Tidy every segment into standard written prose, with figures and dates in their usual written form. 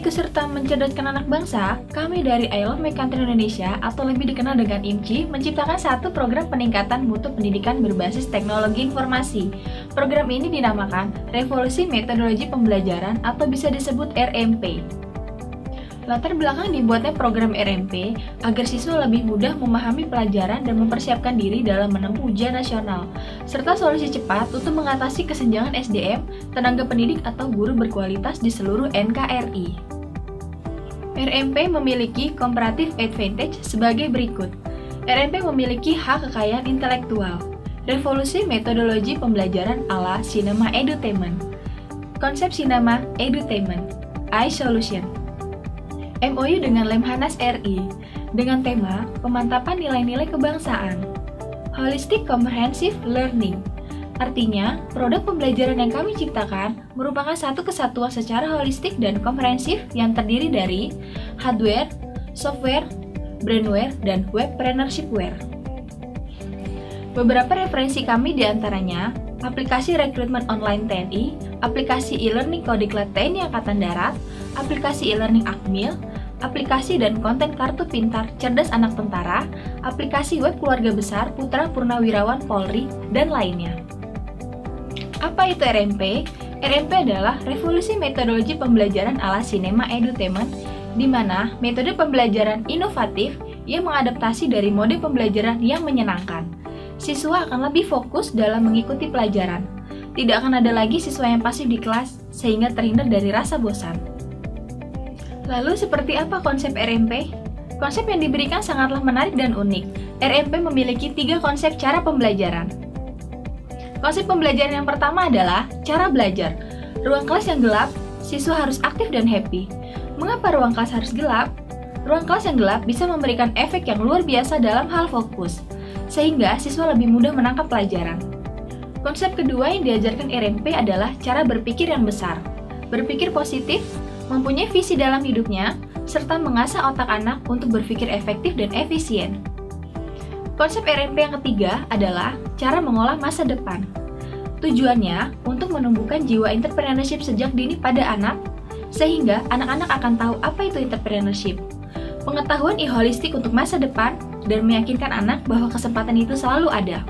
ikut serta mencerdaskan anak bangsa, kami dari I Love My Country Indonesia atau lebih dikenal dengan IMCI menciptakan satu program peningkatan mutu pendidikan berbasis teknologi informasi. Program ini dinamakan Revolusi Metodologi Pembelajaran atau bisa disebut RMP. Latar belakang dibuatnya program RMP agar siswa lebih mudah memahami pelajaran dan mempersiapkan diri dalam menempuh ujian nasional, serta solusi cepat untuk mengatasi kesenjangan SDM, tenaga pendidik atau guru berkualitas di seluruh NKRI. RMP memiliki comparative advantage sebagai berikut. RMP memiliki hak kekayaan intelektual, revolusi metodologi pembelajaran ala Cinema Edutainment, konsep Cinema Edutainment, iSolution, MOU dengan Lemhanas RI dengan tema pemantapan nilai-nilai kebangsaan. Holistic Comprehensive Learning. Artinya, produk pembelajaran yang kami ciptakan merupakan satu kesatuan secara holistik dan komprehensif yang terdiri dari hardware, software, brandware, dan webpreneurshipware. Beberapa referensi kami diantaranya aplikasi rekrutmen online TNI, aplikasi e-learning Kodiklat TNI Angkatan Darat, aplikasi e-learning Akmil, aplikasi dan konten kartu pintar cerdas anak tentara, aplikasi web keluarga besar Putra Purnawirawan Polri, dan lainnya. Apa itu RMP? RMP adalah revolusi metodologi pembelajaran ala Cinema Edutainment, di mana metode pembelajaran inovatif yang mengadaptasi dari mode pembelajaran yang menyenangkan. Siswa akan lebih fokus dalam mengikuti pelajaran. Tidak akan ada lagi siswa yang pasif di kelas, sehingga terhindar dari rasa bosan. Lalu seperti apa konsep RMP? Konsep yang diberikan sangatlah menarik dan unik. RMP memiliki 3 konsep cara pembelajaran. Konsep pembelajaran yang pertama adalah cara belajar. Ruang kelas yang gelap, siswa harus aktif dan happy. Mengapa ruang kelas harus gelap? Ruang kelas yang gelap bisa memberikan efek yang luar biasa dalam hal fokus, sehingga siswa lebih mudah menangkap pelajaran. Konsep kedua yang diajarkan RMP adalah cara berpikir yang besar. Berpikir positif, mempunyai visi dalam hidupnya, serta mengasah otak anak untuk berpikir efektif dan efisien. Konsep RMP yang ketiga adalah cara mengolah masa depan. Tujuannya untuk menumbuhkan jiwa entrepreneurship sejak dini pada anak, sehingga anak-anak akan tahu apa itu entrepreneurship. Pengetahuan holistik untuk masa depan, dan meyakinkan anak bahwa kesempatan itu selalu ada.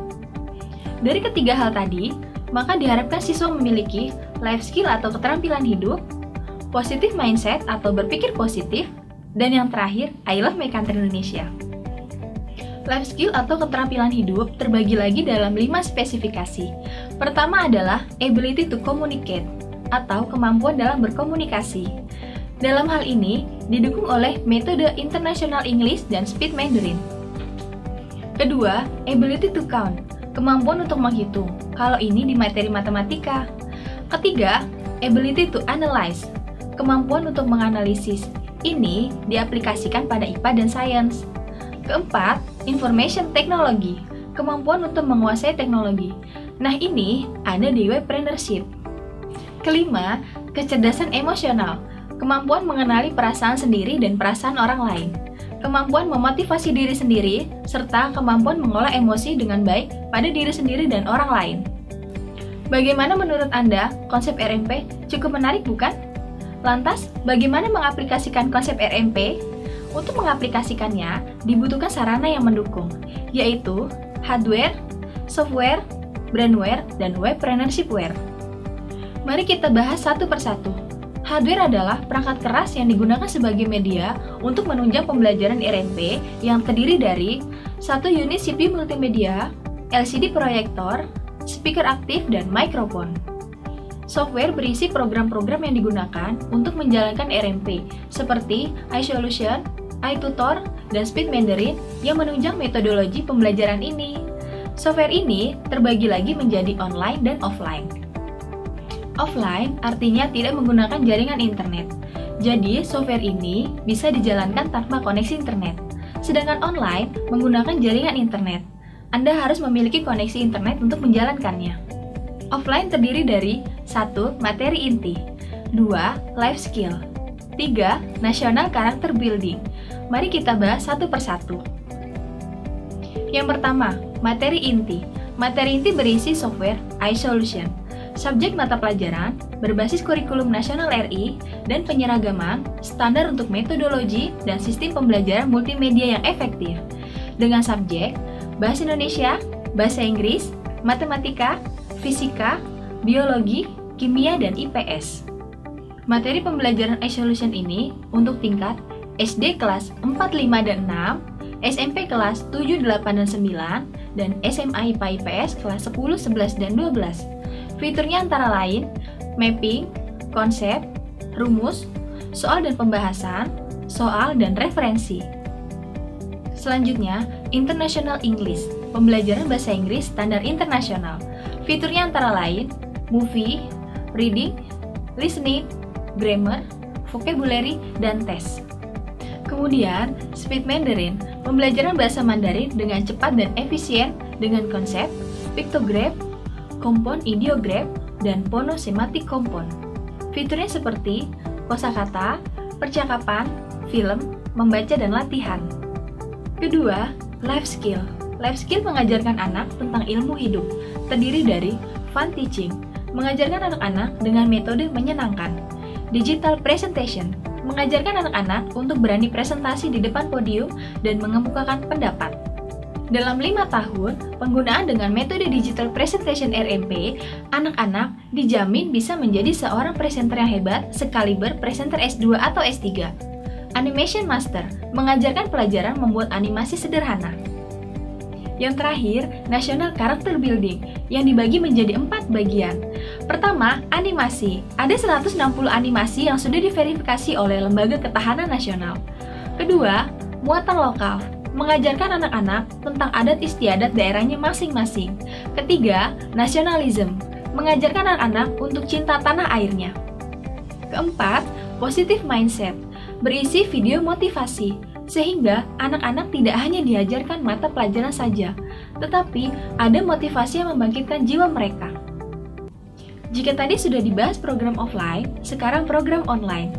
Dari ketiga hal tadi, maka diharapkan siswa memiliki life skill atau keterampilan hidup, positive mindset atau berpikir positif, dan yang terakhir, I Love My Country Indonesia. Life skill atau keterampilan hidup terbagi lagi dalam 5 spesifikasi. Pertama adalah ability to communicate, atau kemampuan dalam berkomunikasi. Dalam hal ini, didukung oleh metode International English dan Speed Mandarin. Kedua, ability to count, kemampuan untuk menghitung. Kalau ini di materi matematika. Ketiga, ability to analyze, kemampuan untuk menganalisis. Ini diaplikasikan pada IPA dan Sains. Keempat, information technology, kemampuan untuk menguasai teknologi. Nah, ini ada di webpreneurship. Kelima, kecerdasan emosional, kemampuan mengenali perasaan sendiri dan perasaan orang lain. Kemampuan memotivasi diri sendiri, serta kemampuan mengolah emosi dengan baik pada diri sendiri dan orang lain. Bagaimana menurut Anda konsep RMP? Cukup menarik bukan? Lantas, bagaimana mengaplikasikan konsep RMP? Untuk mengaplikasikannya, dibutuhkan sarana yang mendukung, yaitu hardware, software, brandware, dan webpreneurshipware. Mari kita bahas satu persatu. Hardware adalah perangkat keras yang digunakan sebagai media untuk menunjang pembelajaran RMP yang terdiri dari 1 unit CPU multimedia, LCD proyektor, speaker aktif, dan mikrofon. Software berisi program-program yang digunakan untuk menjalankan RMP, seperti iSolution, iTutor, dan Speed Mandarin yang menunjang metodologi pembelajaran ini. Software ini terbagi lagi menjadi online dan offline. Offline artinya tidak menggunakan jaringan internet. Jadi, software ini bisa dijalankan tanpa koneksi internet. Sedangkan online menggunakan jaringan internet. Anda harus memiliki koneksi internet untuk menjalankannya. Offline terdiri dari 1. Materi inti, 2. Life skill, 3. National character building. Mari kita bahas satu persatu. Yang pertama, materi inti. Materi inti berisi software iSolution. subjek mata pelajaran, berbasis kurikulum nasional RI, dan penyeragaman, standar untuk metodologi dan sistem pembelajaran multimedia yang efektif. Dengan subjek, Bahasa Indonesia, Bahasa Inggris, Matematika, Fisika, Biologi, Kimia, dan IPS. Materi pembelajaran e-solution ini untuk tingkat SD kelas 4, 5, dan 6, SMP kelas 7, 8, dan 9, dan SMA IPA IPS kelas 10, 11, dan 12. Fiturnya antara lain, mapping, konsep, rumus, soal dan pembahasan, soal dan referensi. Selanjutnya, International English, pembelajaran bahasa Inggris standar internasional. Fiturnya antara lain, movie, reading, listening, grammar, vocabulary, dan tes. Kemudian, Speed Mandarin, pembelajaran bahasa Mandarin dengan cepat dan efisien dengan konsep, pictograph, kompon ideograph, dan phonosematic kompon. Fiturnya seperti kosakata, percakapan, film, membaca, dan latihan. Kedua, life skill. Life skill mengajarkan anak tentang ilmu hidup, terdiri dari fun teaching, mengajarkan anak-anak dengan metode menyenangkan. Digital presentation, mengajarkan anak-anak untuk berani presentasi di depan podium dan mengemukakan pendapat. Dalam 5 tahun penggunaan dengan metode Digital Presentation RMP, anak-anak dijamin bisa menjadi seorang presenter yang hebat sekaliber presenter S2 atau S3. Animation Master, mengajarkan pelajaran membuat animasi sederhana. Yang terakhir, National Character Building, yang dibagi menjadi 4 bagian. Pertama, animasi. Ada 160 animasi yang sudah diverifikasi oleh Lembaga Ketahanan Nasional. Kedua, muatan lokal, mengajarkan anak-anak tentang adat istiadat daerahnya masing-masing. Ketiga, nasionalism, mengajarkan anak-anak untuk cinta tanah airnya. Keempat, positive mindset, berisi video motivasi, sehingga anak-anak tidak hanya diajarkan mata pelajaran saja, tetapi ada motivasi yang membangkitkan jiwa mereka. Jika tadi sudah dibahas program offline, sekarang program online.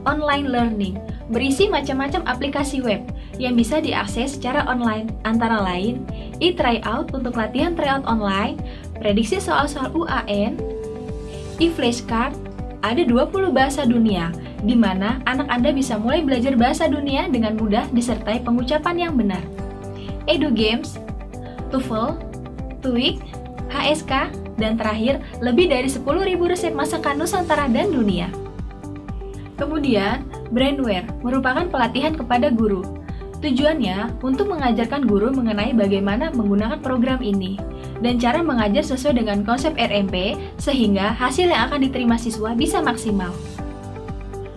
Online learning, berisi macam-macam aplikasi web yang bisa diakses secara online, antara lain e-tryout untuk latihan tryout online, prediksi soal-soal UAN, e-flashcard, ada 20 bahasa dunia, di mana anak Anda bisa mulai belajar bahasa dunia dengan mudah disertai pengucapan yang benar. Edu Games, TOEFL, TOEIC, HSK, dan terakhir lebih dari 10.000 resep masakan Nusantara dan dunia. Kemudian, Brainware merupakan pelatihan kepada guru. Tujuannya untuk mengajarkan guru mengenai bagaimana menggunakan program ini dan cara mengajar sesuai dengan konsep RMP sehingga hasil yang akan diterima siswa bisa maksimal.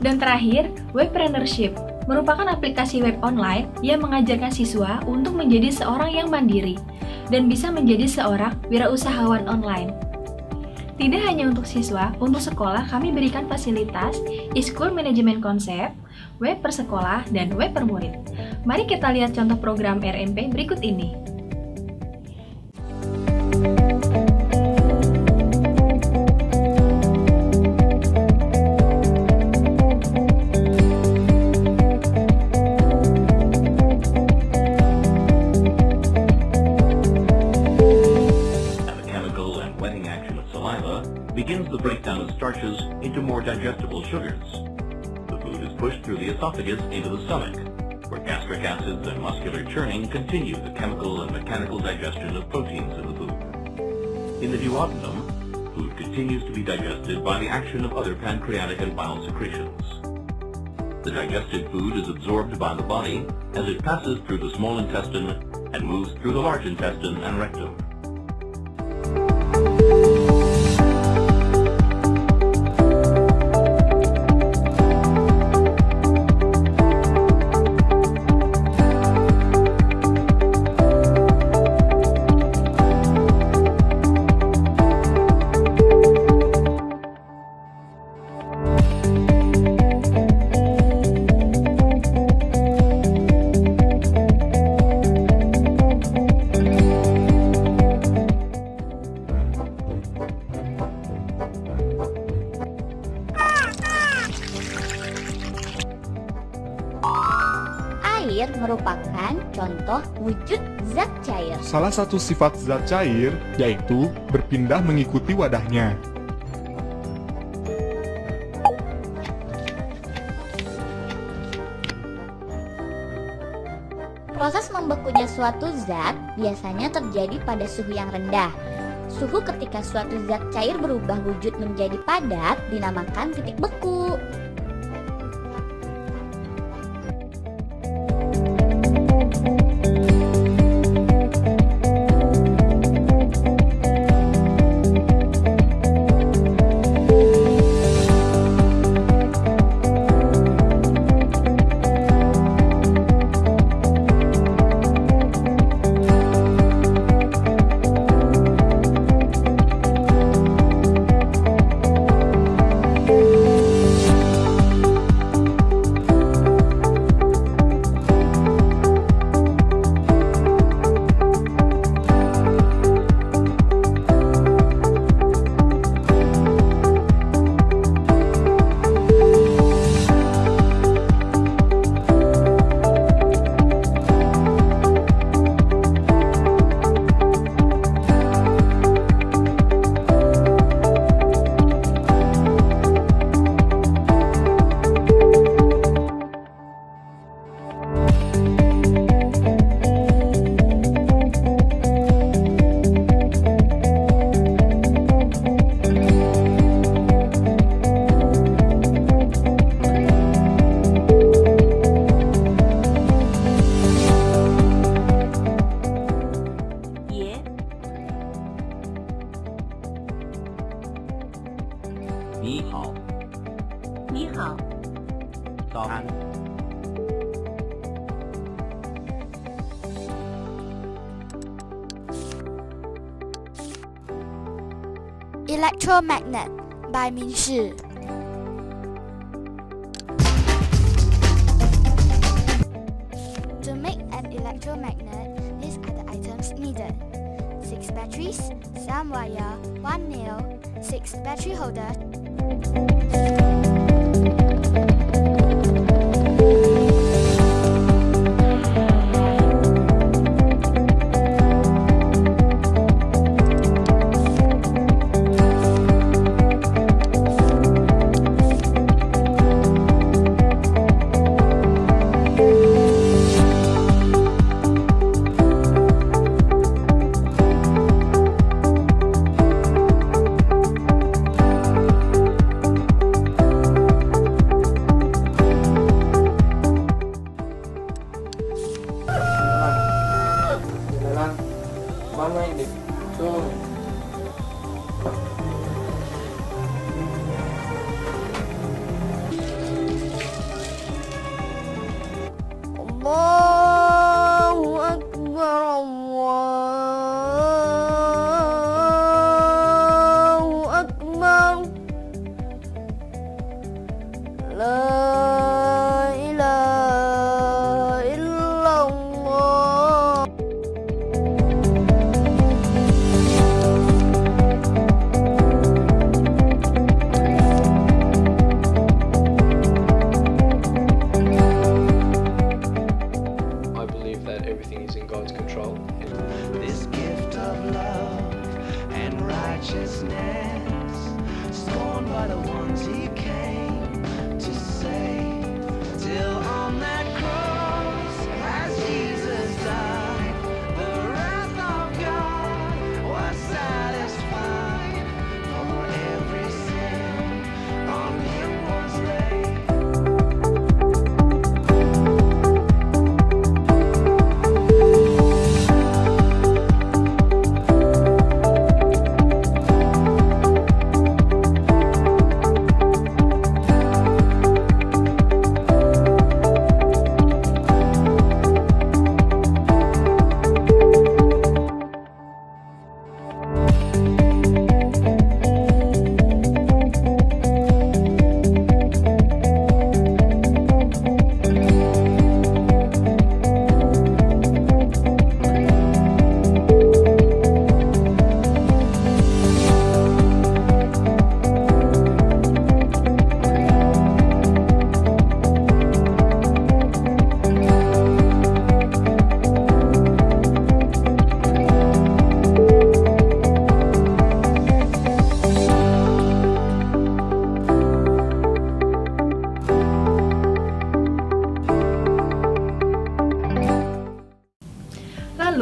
Dan terakhir, Webpreneurship merupakan aplikasi web online yang mengajarkan siswa untuk menjadi seorang yang mandiri dan bisa menjadi seorang wirausahawan online. Tidak hanya untuk siswa, untuk sekolah kami berikan fasilitas e-school management konsep, web per sekolah, dan web per murid. Mari kita lihat contoh program RMP berikut ini. Begins the breakdown of starches into more digestible sugars. The food is pushed through the esophagus into the stomach, where gastric acids and muscular churning continue the chemical and mechanical digestion of proteins in the food. In the duodenum, food continues to be digested by the action of other pancreatic and bile secretions. The digested food is absorbed by the body as it passes through the small intestine and moves through the large intestine and rectum. Air merupakan contoh wujud zat cair. Salah satu sifat zat cair yaitu berpindah mengikuti wadahnya. Proses membekunya suatu zat biasanya terjadi pada suhu yang rendah. Suhu ketika suatu zat cair berubah wujud menjadi padat dinamakan titik beku. Ni hao. 早安。 Electromagnet by Min Shi. To make an electromagnet, these are the items needed: 6 batteries, some wire, 1 nail, 6 battery holders.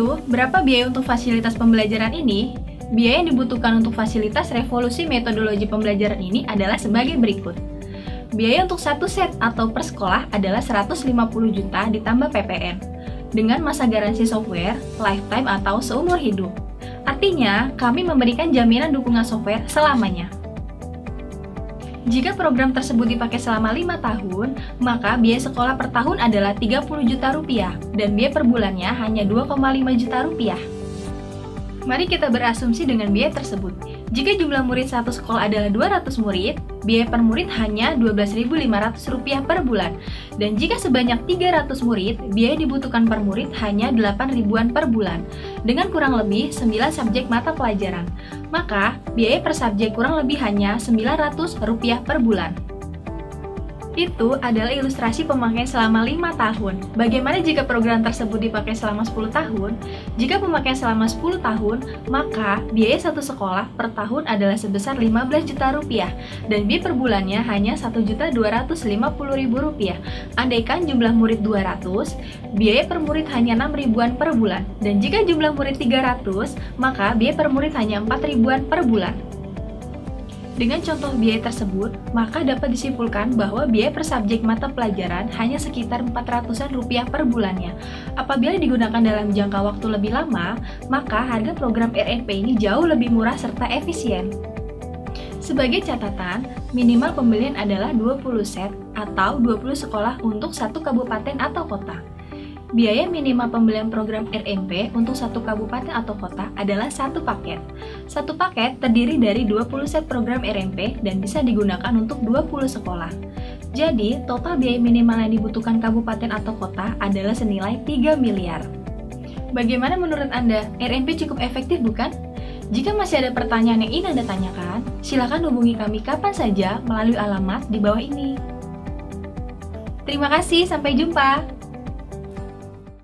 Lalu, berapa biaya untuk fasilitas pembelajaran ini? Biaya yang dibutuhkan untuk fasilitas revolusi metodologi pembelajaran ini adalah sebagai berikut. Biaya untuk satu set atau per sekolah adalah 150 juta ditambah PPN, dengan masa garansi software, lifetime atau seumur hidup. Artinya, kami memberikan jaminan dukungan software selamanya. Jika program tersebut dipakai selama 5 tahun, maka biaya sekolah per tahun adalah 30 juta rupiah dan biaya per bulannya hanya 2,5 juta rupiah. Mari kita berasumsi dengan biaya tersebut. Jika jumlah murid satu sekolah adalah 200 murid, biaya per murid hanya Rp12.500 per bulan. Dan jika sebanyak 300 murid, biaya dibutuhkan per murid hanya 8 ribuan per bulan, dengan kurang lebih 9 subjek mata pelajaran. Maka, biaya per subjek kurang lebih hanya Rp900 per bulan. Itu adalah ilustrasi pemakaian selama 5 tahun. Bagaimana jika program tersebut dipakai selama 10 tahun? Jika pemakaian selama 10 tahun, maka biaya satu sekolah per tahun adalah sebesar Rp15 juta dan biaya per bulannya hanya Rp1.250.000. Andaikan jumlah murid 200, biaya per murid hanya 6 ribuan per bulan. Dan jika jumlah murid 300, maka biaya per murid hanya 4 ribuan per bulan. Dengan contoh biaya tersebut, maka dapat disimpulkan bahwa biaya per subjek mata pelajaran hanya sekitar Rp400-an per bulannya. Apabila digunakan dalam jangka waktu lebih lama, maka harga program RMP ini jauh lebih murah serta efisien. Sebagai catatan, minimal pembelian adalah 20 set atau 20 sekolah untuk satu kabupaten atau kota. Biaya minimal pembelian program RMP untuk satu kabupaten atau kota adalah satu paket. Satu paket terdiri dari 20 set program RMP dan bisa digunakan untuk 20 sekolah. Jadi, total biaya minimal yang dibutuhkan kabupaten atau kota adalah senilai 3 miliar. Bagaimana menurut Anda? RMP cukup efektif bukan? Jika masih ada pertanyaan yang ingin Anda tanyakan, silakan hubungi kami kapan saja melalui alamat di bawah ini. Terima kasih, sampai jumpa!